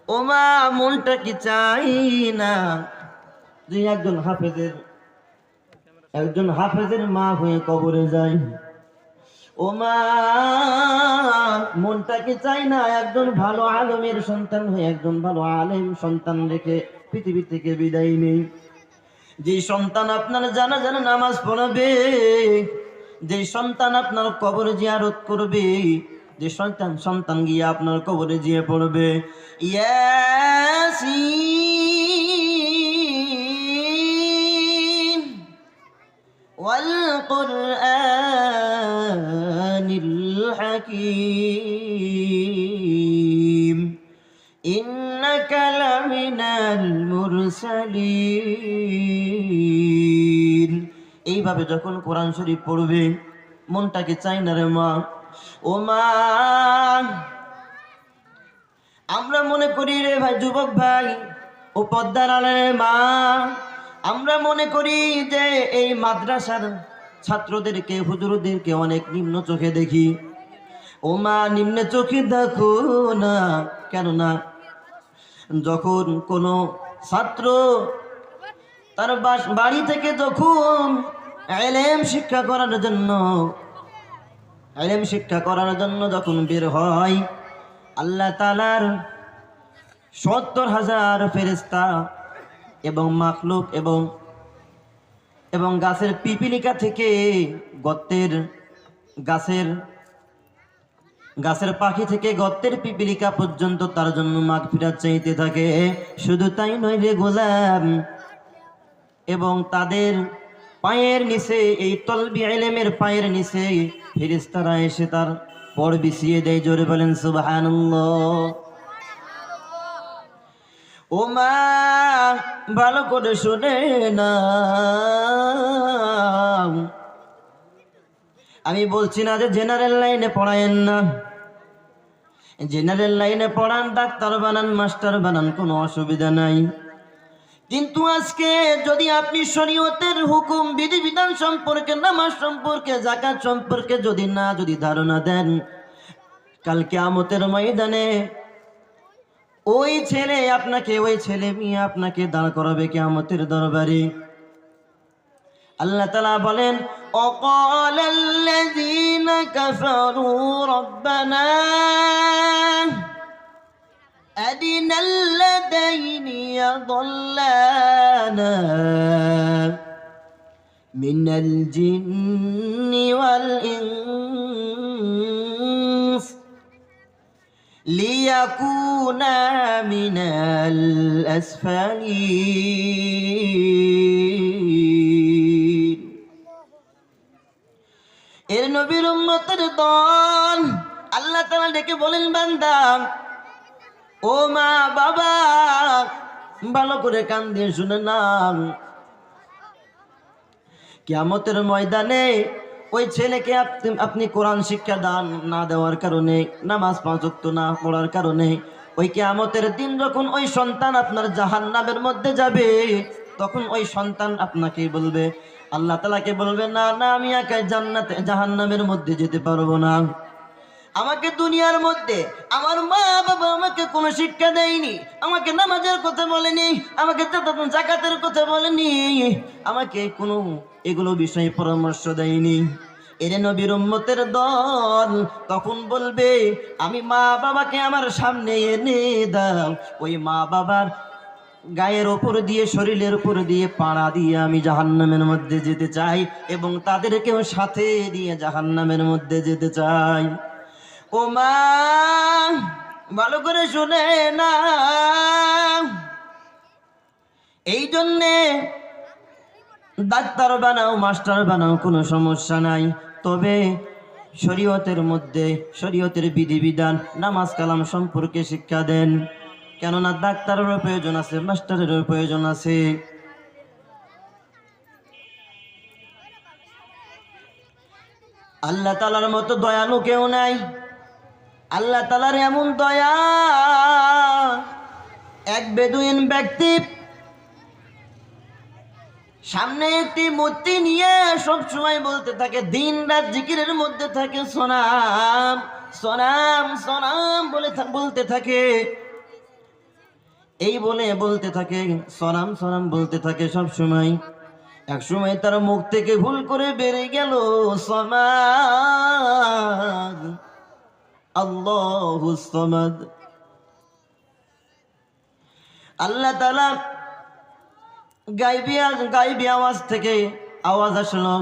ও মা, মনটা কি চাই না যে একজন হাফেজের মা হয়ে কবরে যায়? ও মা, মনটা কি চাই না একজন ভালো আলেমের সন্তান হয়ে একজন ভালো আলেম সন্তান রেখে পৃথিবী থেকে বিদায় নেই? যে সন্তান আপনার জানাজার নামাজ পড়াবে, যে সন্তান আপনার কবর জিয়ারত করবে, যে সন্তান গিয়ে আপনার কবরে জিয়ে পড়বে ইয়াসিন ওয়াল কুরআনিল হাকীম ইন্নাকা লামিনাল মুরসালিন। এইভাবে যখন কোরআন শরীফ পড়বে, মনটাকে চাই না রে মা? ও মা, আমরা মনে করি রে ভাই, যুবক ভাই ও পদ্মার আলের মা, আমরা মনে করি যে এই মাদ্রাসার ছাত্রদেরকে, হুজুরদেরকে অনেক নিম্ন চোখে দেখি। ও মা, নিম্ন চোখে দেখো না। কেননা যখন কোনো ছাত্র তার বাড়ি থেকে যখন ইলম শিক্ষা করার জন্য যখন বের হয়, আল্লাহ তাআলার ৭০,০০০ ফেরেশতা এবং মাখলুক এবং গাছের পিপিলিকা থেকে গাছের পাখি থেকে গর্তের পিপিলিকা পর্যন্ত তার জন্য মাগফিরাত চাইতে থাকে। শুধু তাই নয় রে গোলাম, এবং তাদের পায়ের নিচে, এই তলবি ইলমের পায়ের নিচে ফেরেশতারা এসে তার পর বিছিয়ে দেয়। জোরে বলেন সুবহানাল্লাহ। ও মা, ভালো করে শুনে না, আমি বলছি না যে জেনারেল লাইনে পড়ায়েন না, জেনারেল লাইনে পড়ান, ডাক্তার বানান, মাস্টার বানান, কোনো অসুবিধা নাই। কিন্তু আজকে যদি আপনি শরীয়তের হুকুম বিধিবিধান সম্পর্কে, নামাজ সম্পর্কে, যাকাত সম্পর্কে যদি ধারণা দেন, কাল কিয়ামতের ময়দানে ওই ছেলে মেয়ে আপনাকে দাঁড় করাবে কিয়ামতের দরবারে। আল্লাহ তাআলা বলেন, ওয়াকালাল্লাযীনা কাফারু রাব্বানা আরিনাল লাযাইনি ইয়াদুল্লানা মিনাল জিন্নি ওয়াল ইনস লিয়াকুনা মিনাল আসফালিন। এর নবীর উম্মতের দল, আল্লাহ তাআলা ডেকে বলেন, বান্দা, ও মা বাবা, ভালো করে কান দিয়ে শুনে নাও, কিয়ামতের ময়দানে ওই ছেলেকে আপনি কোরআন শিক্ষা না দেওয়ার কারণে, নামাজ ৫ ওয়াক্ত না পড়ার কারণে, ওই কিয়ামতের দিন যখন ওই সন্তান আপনার জাহান্নামের মধ্যে যাবে, তখন ওই সন্তান আপনাকে বলবে, আল্লাহ তাআলাকে বলবে, না না, আমি একা জাহান্নামের মধ্যে যেতে পারবো না। আমাকে দুনিয়ার মধ্যে আমার মা বাবা আমাকে কোনো শিক্ষা দেয়নি, আমাকে নামাজের কথা বলেনি, আমাকে যাকাতের কথা বলেনি, আমাকে কোনো এগুলো বিষয়ে পরামর্শ দেয়নি। এর নবীর উম্মতের দল তখন বলবে, আমি মা বাবাকে আমার সামনে এনে দাও, ওই মা বাবার গায়ের ওপর দিয়ে, শরীরের উপর দিয়ে পাড়া দিয়ে আমি জাহান্নামের মধ্যে যেতে চাই, এবং তাদেরকেও সাথে দিয়ে জাহান্নামের মধ্যে যেতে চাই। ও মা, ভালো করে শুনে না, এই জন্যে ডাক্তার বানাও, মাস্টার বানাও, কোনো সমস্যা নাই, তবে শরীয়তের বিধিবিধান, নামাজ কালাম সম্পর্কে শিক্ষা দেন। কেননা ডাক্তারেরও প্রয়োজন আছে, মাস্টারেরও প্রয়োজন আছে। আল্লাহ তাআলার মতো দয়ালু কেউ নাই। আল্লাহ তাআলার এমন দয়া, এক বেদুইন ব্যক্তি সামনে একটি মূর্তি নিয়ে সব সময় বলতে থাকে, দিন রাত জিকিরের মধ্যে থাকে, সোনা সনাম সনাম বলতে থাকে, এই বলে বলতে থাকে, সনাম সনাম বলতে থাকে সব সময়। এক সময় তার মুখ থেকে ভুল করে বেড়ে গেল সমাদ, আল্লাহু সামাদ। আল্লাহ তাআলা গায়বী আওয়াজ থেকে আওয়াজ আসলো।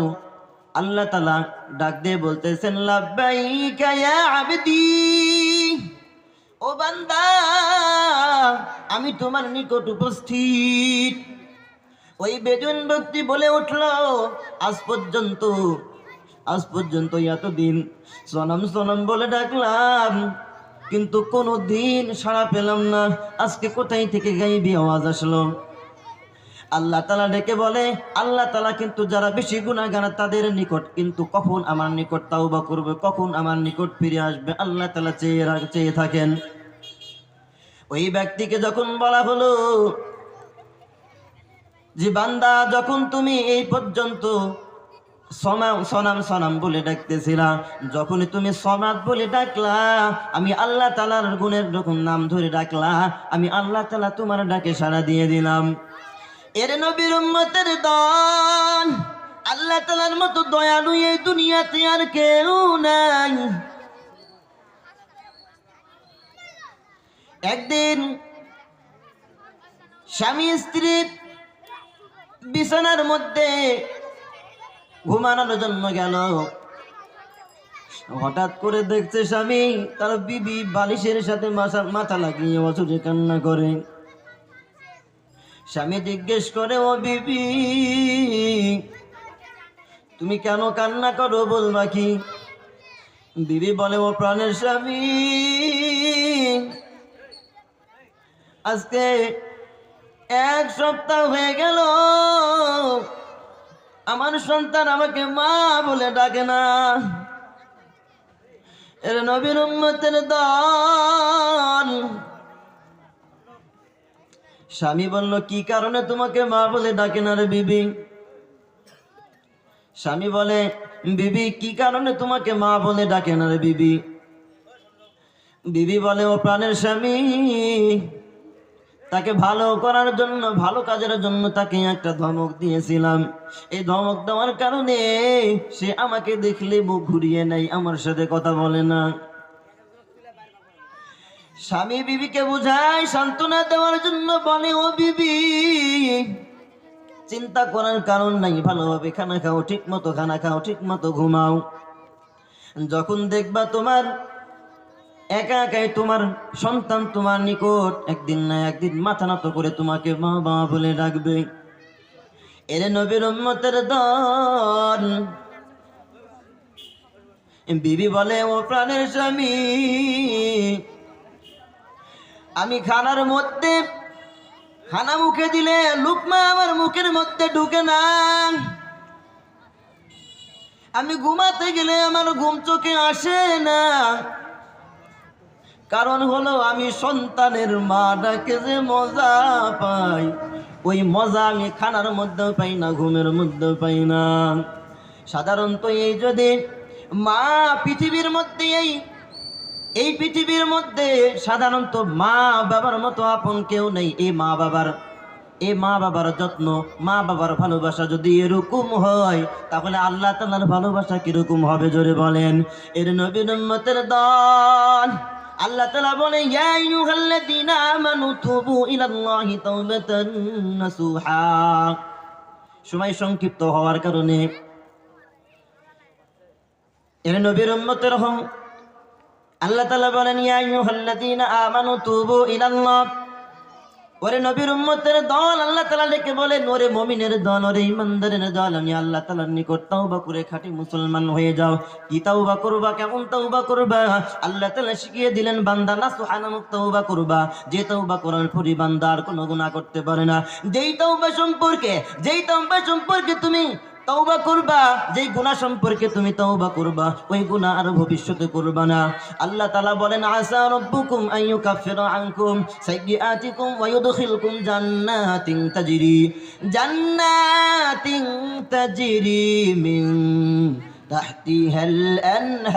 আল্লাহ তাআলা ডাক দিয়ে বলতেছেন, লাব্বাইকা ইয়া আবদি, ও বান্দা আমি তোমার নিকট উপস্থিত। ওই বেদুইন ব্যক্তি বলে উঠল, আজ পর্যন্ত এতদিন সনম সনম বলে ডাকলাম, কিন্তু কোনো দিন সাড়া পেলাম না, আজকে কোথায় থেকে গায়বী আওয়াজ আসলো? আল্লাহ তাআলা ডেকে বলে, আল্লাহ তাআলা কিন্তু যারা বেশি গুনাহগার তাদের নিকট কিন্তু কখন আমার নিকট তাওবা করবে, কখন আমার নিকট ফিরে আসবে, আল্লাহ তাআলা চেয়ে থাকেন। ওই ব্যক্তিকে যখন বলা হলো যে বান্দা, যখন তুমি এই পর্যন্ত সনাম সনাম বলে ডাকতেছিলা, যখনই তুমি সমাদ বলে ডাকলা, আমি আল্লাহ তাআলার গুণের যখন নাম ধরে ডাকলা, আমি আল্লাহ তাআলা তোমার ডাকে সাড়া দিয়ে দিলাম। এর নবীর উম্মতের দল, আল্লাহ তাআলার মতো দয়ালু এই দুনিয়াতে আর কেউ নাই। একদিন স্বামী স্ত্রী বিছানার মধ্যে ঘুমানোর জন্য গেল। হঠাৎ করে দেখছে স্বামী তার বিবি বালিশের সাথে মাথা লাগিয়ে অঝরে কান্না করে। স্বামী জিজ্ঞেস করে, ও বিবি তুমি কেন কান্না করো, বলবা কি? বিবি বলে, ও প্রাণের স্বামী, আজকে 1 সপ্তাহ হয়ে গেল আমার সন্তান আমাকে মা বলে ডাকে না। এর নবীর উম্মতের দল। স্বামী বলল, কি কারণে তোমাকে মা বলে ডাকে না রে বিবি? স্বামী বলে, বিবি কি কারণে তোমাকে মা বলে ডাকে না রে বিবি? বিবি বলে, ও প্রাণের স্বামী, তাকে ভালো করার জন্য, ভালো কাজের জন্য তাকে একটা ধমক দিয়েছিলাম। এই ধমক দেওয়ার কারণে সে আমাকে দেখলে মুখ ঘুরিয়ে নেয়, আমার সাথে কথা বলে না। স্বামী বিবিকে বুঝায়, সান্ত্বনা দেওয়ার জন্য বলে, ও বিবি চিন্তা করার কারণ নাই, ভালোভাবে খানা খাও, ঠিক মতো খানা খাও, ঠিক মতো ঘুমাও। যখন দেখবা তোমার একা একাই তোমার সন্তান তোমার নিকট একদিন না একদিন মাথা নত করে তোমাকে মা বাবা বলে ডাকবে। এর নবীর উম্মতের দল। বিবি বলে, ও প্রাণের স্বামী, আমি খানার মধ্যে খানা মুখে দিলে লুকমা আমার মুখের মধ্যে ঢুকে না, আমি ঘুমাতে গেলে আমার ঘুম চোখে আসে না। কারণ হলো আমি সন্তানের মা ডাকে যে মজা পাই, ওই মজা আমি খানার মধ্যেও পাই না, ঘুমের মধ্যেও পাই না। সাধারণত এই যদি মা পৃথিবীর মধ্যে এই পৃথিবীর মধ্যে সাধারণত মা বাবার মতো আপন কেউ নেই। এই মা বাবার যত্ন, মা বাবার ভালোবাসা যদি এরকম হয়, তাহলে আল্লাহ তাআলার ভালোবাসা কিরকম হবে জোরে বলেন। এর নবীর উম্মতের দল। আল্লাহ তাআলা বলে, ইয়া আইয়ুহাল্লাযীনা আমানু তুবু ইলাল্লাহি তাওবাতান নাসুহা। সময় সংক্ষিপ্ত হওয়ার কারণে এর নবীর উম্মতের হন। আল্লাহ তাআলা বলেন, ইয়া আইয়ুহাল্লাযীনা আমানু তুবু ইলাল্লাহ। ওরে নবীর উম্মতের দল, আল্লাহ তাআলা ডেকে বলেন, ওরে মুমিনের দল, ওরে ইমানদারের দল, আমি আল্লাহ তাআলার নিকট তওবা করে খাঁটি মুসলমান হয়ে যাও। কি তওবা করবা, কেমন তওবা করবা? আল্লাহ তাআলা শিখিয়ে দিলেন, বান্দা নাসুহা নামক তওবা করবা, যে তওবা করার পরই বান্দা আর কোনো গুনাহ করতে পারে না। যেই তওবা সম্পর্কে তুমি তওবা করবা, যেই গুনাহ সম্পর্কে তুমি তওবা করবা, ওই গুনাহ আর ভবিষ্যতে করবা না। আল্লাহ তাআলা বলেন, আসা রাব্বুকুম আন ইউকাফিরা আনকুম সাইয়্যাতিকুম ওয়া ইউদখিলকুম জান্নাতিন তাজরি মিন تحتها الأنهار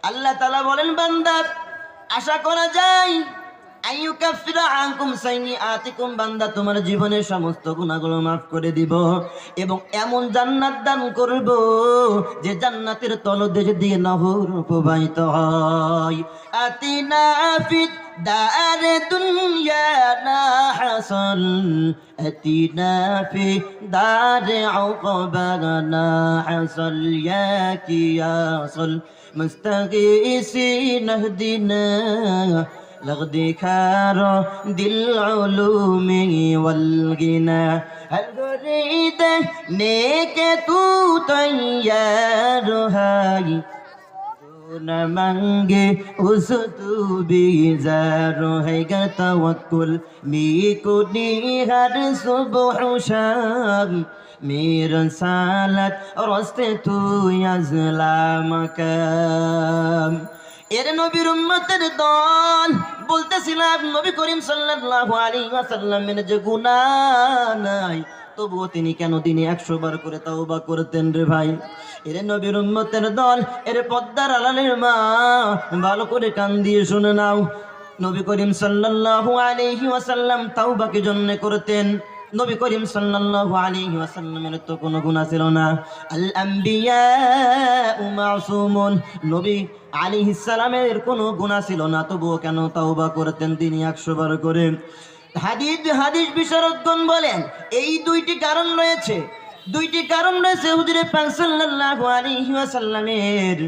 আল্লাহ তাআলা বলেন বান্দা আশা করা যায় আইয়ুকাফিরা আনকুম সাইয়্যাতিকুম বান্দা তোমার জীবনের সমস্ত গুনাহগুলো মাফ করে দিব এবং এমন জান্নাত দান করব যে জান্নাতের তলদেশ দিয়ে নহর প্রবাহিত হয় আতিনা ফিদ দারে দুনিয়া না হাসাল আতিনা ফি দারে উকবা না হাসাল ইয়া কিয়াসাল মুস্তাগীসিন ইহদিনা لغدكار بالعلوم والغنى هل غريد نيك تو تيار هاي دون منگے اس تو بیزار ہے گا توکل می کو ہر صبح شام میرا سالت رستے تو یزلا مکام এর নবীর উম্মতের দল বলতেছিলাম নবী করিম সাল্লাল্লাহু আলাইহি ওয়াসাল্লামের যে গুনাহ নাই তবুও তিনি কেন দিনে 100 বার করে তাওবা করতেন রে ভাই এর নবীর উম্মতের দল এর পদ্মার আলালের মা ভালো করে কান দিয়ে শুনে নাও নবী করিম সাল্লাল্লাহু আলাইহি ওয়াসাল্লাম তাওবা কি জন্য করতেন নবী করিম সাল্লাল্লাহু আলাইহি ওয়াসাল্লামের তো কোনো গুনাহ ছিল না আল আম্বিয়া মাসুমুন নবী আলাইহিস সালামের কোনো গুনাহ ছিল না তবুও কেন তাওবা করতেন তিনি 100 বার করে হাদিস বিশারদগণ বলেন এই দুইটি কারণ রয়েছে হুজুর পাক সাল্লাল্লাহু আলাইহি ওয়াসাল্লামের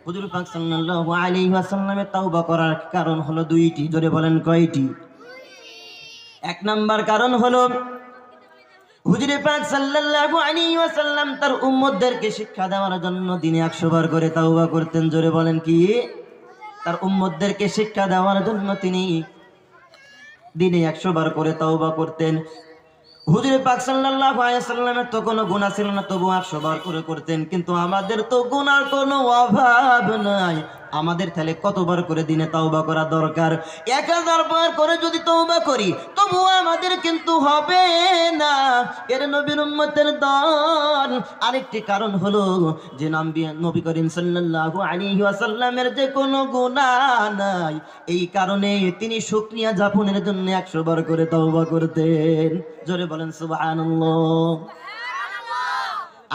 হুজুর পাক সাল্লাল্লাহু আলাইহি ওয়াসাল্লামের তাওবা করার কারণ হলো দুইটি জোরে বলেন কয়টি এক নাম্বার কারণ হলো হুজুর পাক সাল্লাল্লাহু আলাইহি ওয়াসাল্লাম তার উম্মতদেরকে শিক্ষা দেওয়ার জন্য দিনে 100 বার করে তাওবা করতেন জোরে বলেন কি তার উম্মতদেরকে শিক্ষা দেওয়ার জন্য তিনি দিনে 100 বার করে তাওবা করতেন হুজুর পাক সাল্লাল্লাহু আলাইহি ওয়াসাল্লামের তো কোনো গুনাহ ছিল না তবু 100 বার করে করতেন কিন্তু আমাদের তো গুনার কোনো অভাব নাই আমাদের তাহলে কতবার করে দিনে তাওবা করা দরকার 1000 বার করে যদি তাওবা করি তবু আমাদের কিন্তু হবে না এর নবীর উম্মতের দল আরেকটি কারণ হলো যে নবী করিম সাল্লাল্লাহু আলাইহি ওয়াসাল্লামের যে কোনো গুনাহ নাই এই কারণে তিনি শুকরিয়া যাপনের জন্য 100 বার করে তাওবা করতেন জোরে বলেন সুবহানাল্লাহ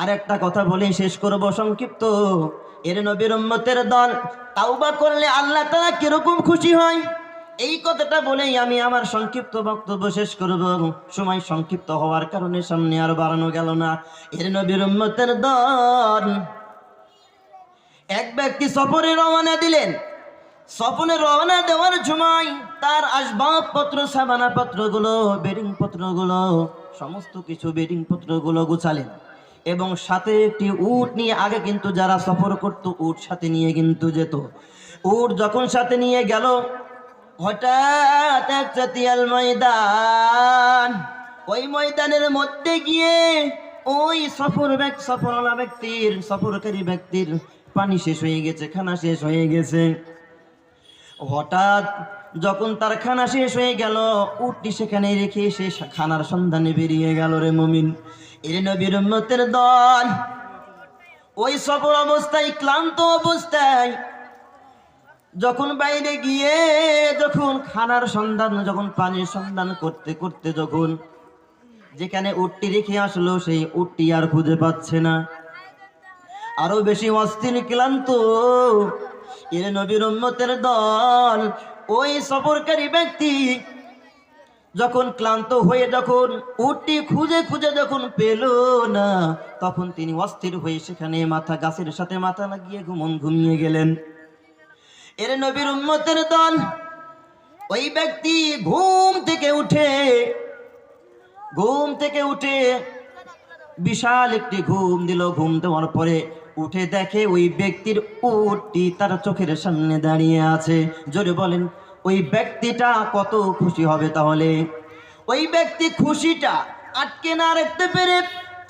আরেকটা কথা বলে শেষ করব সংক্ষিপ্ত এর নবীর উম্মতের দল তাওবা করলে আল্লাহ তাআলা কিরকম খুশি হয় এই কথাটা বলেই আমি আমার সংক্ষিপ্ত বক্তব্য শেষ করব সময় সংক্ষিপ্ত হওয়ার কারণে সামনে আর বাড়ানো গেল না এর নবীর উম্মতের দল এক ব্যক্তি সফরে রওনা দিলেন সফরে রওনা দেওয়ার সময় তার আসবাবপত্র সাবানা পত্রগুলো বেডিং পত্রগুলো সমস্ত কিছু বেডিং পত্রগুলো গুছালেন এবং সাথে একটি উট নিয়ে আগে কিন্তু যারা সফর করত উট সাথে নিয়ে কিন্তু যেত উট যখন সাথে নিয়ে গেল হঠাৎ এক চাতিয়াল ময়দান ওই ময়দানের মধ্যে গিয়ে ওই সফরকারী ব্যক্তির পানি শেষ হয়ে গেছে খানা শেষ হয়ে গেছে হঠাৎ যখন তার খানা শেষ হয়ে গেল উটটি সেখানে রেখে সে খানার সন্ধানে বেরিয়ে গেল রে মুমিন এর নবীর উম্মতের দল ওই সফর অবস্থায় ক্লান্ত অবস্থায় যখন বাইরে গিয়ে যখন খানার সন্ধান যখন পানির সন্ধান করতে করতে যখন যেখানে উটটি রেখে আসলো সেই উটটি আর খুঁজে পাচ্ছে না আরো বেশি অস্থির ক্লান্ত এর নবীর উম্মতের দল ওই সফরকারী ব্যক্তি যখন ক্লান্ত হয়ে যখন উটটি খুঁজে খুঁজে যখন পেল না তখন তিনি অস্থির হয়ে সেখানে গাছের সাথে মাথা লাগিয়ে ঘুমিয়ে গেলেন এর নবীর উম্মতের দল ওই ব্যক্তি ঘুম থেকে উঠে বিশাল একটি ঘুম দিল ঘুম দেওয়ার পরে উঠে দেখে ওই ব্যক্তির উটটি তার চোখের সামনে দাঁড়িয়ে আছে জোরে বলেন ওই ব্যক্তিটা কত খুশি হবে তাহলে ওই ব্যক্তি খুশিটা আটকে না রাখতে পেরে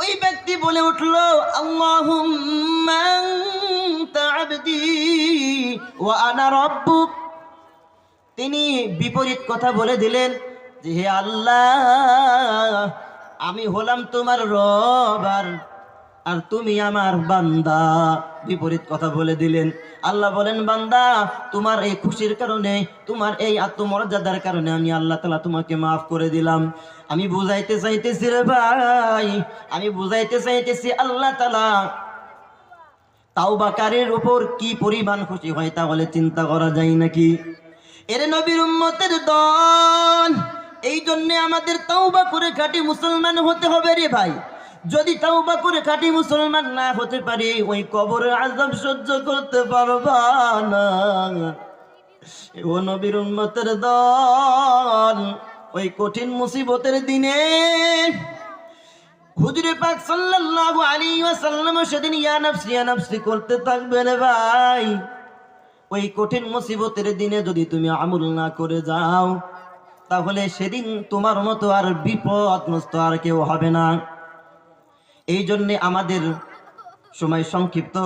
ওই ব্যক্তি বলে উঠলো আল্লাহুম্মা আনতা আবদি ওয়া আনা রাব্বুক তিনি বিপরীত কথা বলে দিলেন যে হে আল্লাহ আমি হলাম তোমার রব আর তুমি আমার বান্দা। বিপরীত কথা বলে দিলেন। আল্লাহ বলেন, বান্দা তোমার এই খুশির কারণে, তোমার এই আত্মমর্যাদার কারণে আমি আল্লাহ তাআলা তোমাকে মাফ করে দিলাম। আমি বুঝাইতে চাইতেছি রে ভাই, আমি বুঝাইতে চাইতেছি আল্লাহ তাআলা তাওবাকারীর উপর কি পরিমাণ খুশি হয় তাহলে চিন্তা করা যায় নাকি? এর নবীর উম্মতের দল, এই জন্য আমাদের তাওবা করে খাঁটি মুসলমান হতে হবে রে ভাই। যদি তাওবা করে খাঁটি মুসলমান না হতে পারি, ওই কবরের আযাব সহ্য করতে পারবা না। ও নবীর উম্মতের দল, ওই কঠিন মুসিবতের দিনে হুজুরে পাক সাল্লাল্লাহু আলাইহি ওয়াসাল্লাম সেদিন ইয়া নাফসি করতে থাকবেন ভাই। ওই কঠিন মুসিবতের দিনে যদি তুমি আমল না করে যাও, তাহলে সেদিন তোমার মতো আর বিপদগ্রস্ত আর কেউ হবে না। এই জন্যে আমাদের সময় সংক্ষিপ্ত,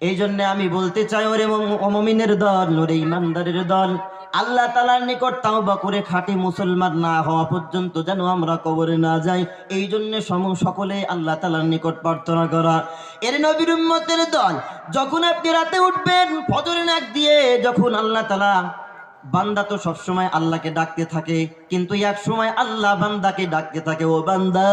এই জন্যে আমি বলতে চাই, ওরে মুমিনের দল, ওরে ইমানদারের দল, আল্লাহ তাআলার নিকট তাওবা করে খাঁটি মুসলমান না হওয়া পর্যন্ত যেন আমরা কবরে না যাই। এই জন্য সকলে আল্লাহ তাআলার নিকট প্রার্থনা করা। এর নবীর উম্মতের দল, যখন আপনি রাতে উঠবেন ফজরের নাক দিয়ে, যখন আল্লাহ তাআলা, বান্দা তো সবসময় আল্লাহকে ডাকতে থাকে, কিন্তু এক সময় আল্লাহ বান্দাকে ডাকতে থাকে, ও বান্দা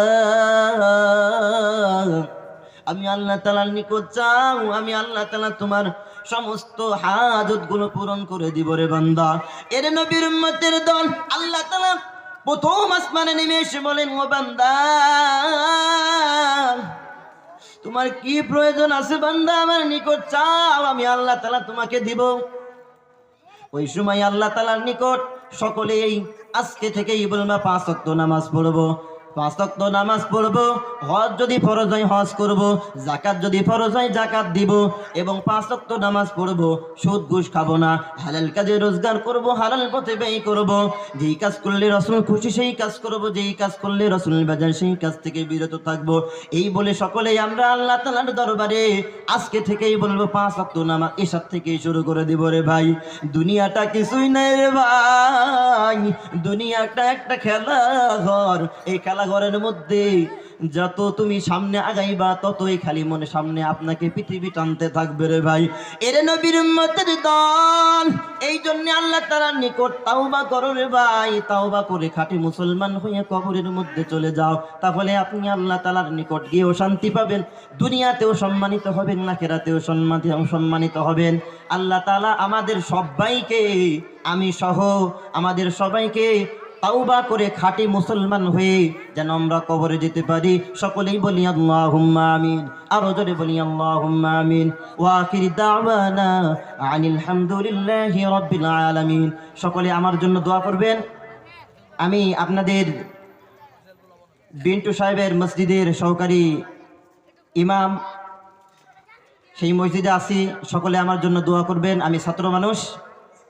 আমি আল্লাহ তাআলার নিকট চাও, আমি আল্লাহ তাআলা তোমার সমস্ত হাজতগুলো পূরণ করে দিব রে বান্দা। এর নবীর উম্মতের দল, আল্লাহ তাআলা প্রথম আসমানে নেমে এসে বলেন, ও বান্দা তোমার কি প্রয়োজন আছে বান্দা, আমার নিকট চাও, আমি আল্লাহ তাআলা তোমাকে দিব। ওই সময় আল্লাহ তাআলার নিকট সকলেই আজকে থেকেই বলবা 5 ওয়াক্ত নামাজ পড়বো, 5 ওয়াক্ত নামাজ পড়বো, হজ যদি ফরজ হয় হজ করব, যাকাত যদি ফরজ হয় যাকাত দিব, এবং 5 ওয়াক্ত নামাজ পড়বো, সুদ ঘুষ খাবো না, হালাল কাজে রোজগার করব, হালাল পথে ব্যয় করব, যেই কাজ করলে রাসূল খুশি সেই কাজ করব, যেই কাজ করলে রাসূল বেজার সেই কাজ থেকে বিরত থাকবো। এই বলে সকলেই আমরা আল্লাহ তাআলার দরবারে আজকে থেকেই বলবো 5 ওয়াক্ত নামাজ এশার থেকেই শুরু করে দিব রে ভাই। দুনিয়াটা কিছুই নাই রে ভাই, দুনিয়াটা একটা খেলাঘর। এই খেলাঘরের মধ্যে যত তুমি সামনে আগাইবা ততই খালি মনে সামনে আপনাকে পৃথিবী টানতে থাকবে রে ভাই। এর নবীর উম্মতের দল, এই জন্য আল্লাহ তাআলার নিকট তাওবা করো রে ভাই, তাওবা করে খাঁটি মুসলমান হয়ে কবরের মধ্যে চলে যাও, তাহলে আপনি আল্লাহ তাআলার নিকট গিয়েও শান্তি পাবেন, দুনিয়াতেও সম্মানিত হবেন, আখিরাতেও সম্মানিত হবেন। আল্লাহ তাআলা আমাদের সবাইকে, আমি সহ আমাদের সবাইকে তাওবা করে খাঁটি মুসলমান হয়ে যেন আমরা কবরে যেতে পারি। সকলেই বলি আল্লাহুম্মা আমিন, আরো জোরে বলি আল্লাহুম্মা আমিন। ওয়া আখির দাওয়ানা আনিল হামদুলিল্লাহি রাব্বিল আলামিন। সকলে আমার জন্য দোয়া করবেন। আমি আপনাদের বিন্টু সাহেবের মসজিদের সহকারী ইমাম, সেই মসজিদে আছি, সকলে আমার জন্য দোয়া করবেন। আমি ছাত্র মানুষ,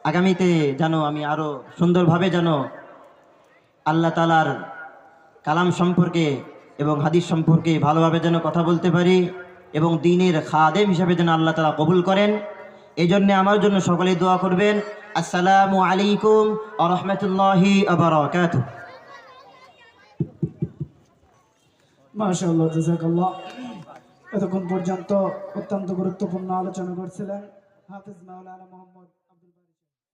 আগামীতে যেন আমি আরো সুন্দরভাবে যেন আল্লাহ তাআলার কালাম সম্পর্কে এবং হাদিস সম্পর্কে ভালোভাবে যেন কথা বলতে পারি, এবং দ্বীনের খাদেম হিসেবে যেন আল্লাহ তাআলা কবুল করেন। এই জন্য আমার জন্য সকলেই দোয়া করবেন। আসসালামু আলাইকুম ওয়া রাহমাতুল্লাহি ওয়া বারাকাতুহু। মাশাআল্লাহ, জাযাকাল্লাহ। এতক্ষণ পর্যন্ত অত্যন্ত গুরুত্বপূর্ণ আলোচনা করছিলেন হাফেজ মাওলানা মুহাম্মদ